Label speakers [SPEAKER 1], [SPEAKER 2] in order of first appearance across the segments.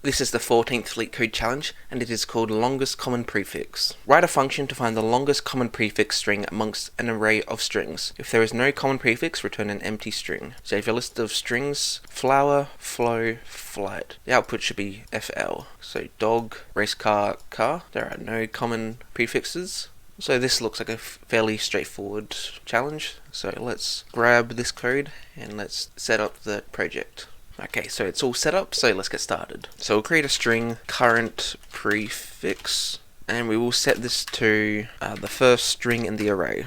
[SPEAKER 1] This is the 14th LeetCode challenge, and it is called longest common prefix. Write a function to find the longest common prefix string amongst an array of strings. If there is no common prefix, return an empty string. So if a list of strings, flower, flow, flight. The output should be FL. So dog, race car, car. There are no common prefixes. So this looks like a fairly straightforward challenge. So let's grab this code and let's set up the project. Okay, so it's all set up, so let's get started. So we'll create a string current prefix, and we will set this to the first string in the array.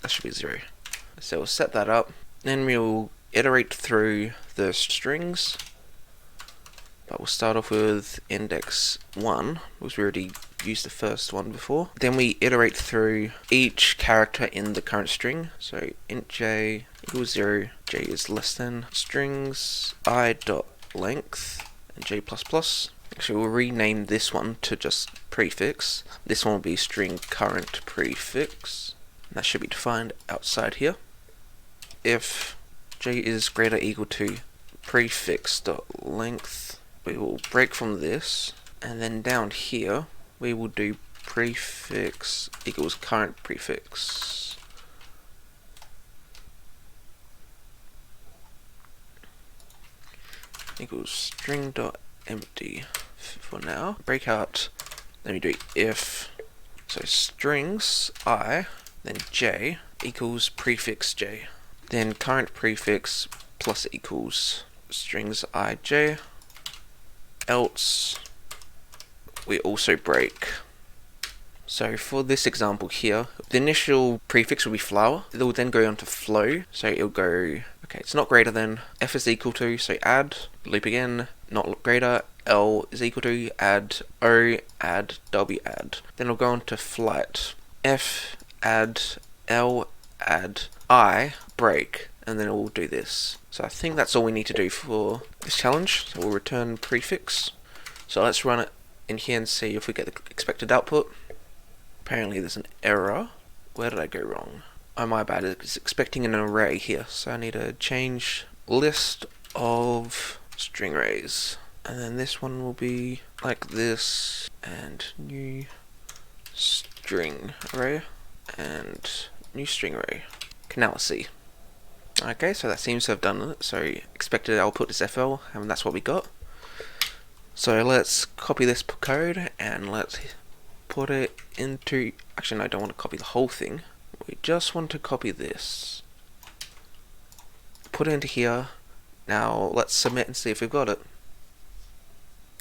[SPEAKER 1] That should be 0. So we'll set that up, then we'll iterate through the strings, but we'll start off with index 1, because we already used the first one before. Then we iterate through each character in the current string. So int j equals 0, j is less than strings I dot length and j plus plus. Actually, we'll rename this one to just prefix. This one will be string current prefix. And that should be defined outside here. If j is greater equal to prefix dot length, we will break from this, and then down here we will do prefix equals current prefix. Equals string dot empty for now. Break out, then we do if, so strings I, then j equals prefix j. Then current prefix plus equals strings I j, else we also break. So for this example here, the initial prefix will be flower. It will then go on to flow. So it'll go, okay, it's not greater than, f is equal to, so add, loop again, not greater, l is equal to, add o, add w, add. Then it'll go on to flight, f, add, l, add, I, break, and then it will do this. So I think that's all we need to do for this challenge. So we'll return prefix. So let's run it in here and see if we get the expected output. Apparently there's an error. Where did I go wrong? Oh, my bad, it's expecting an array here, so I need to change list of string arrays, and then this one will be like this, and new string array and new string array. Okay, now let's see. Okay, so that seems to have done it. So expected output is FL, and that's what we got. So let's copy this code and let's put it into, actually no, I don't want to copy the whole thing. We just want to copy this. Put it into here. Now let's submit and see if we've got it.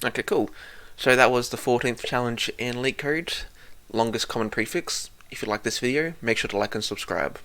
[SPEAKER 1] Okay, cool. So that was the 14th challenge in LeetCode, longest common prefix. If you like this video, make sure to like and subscribe.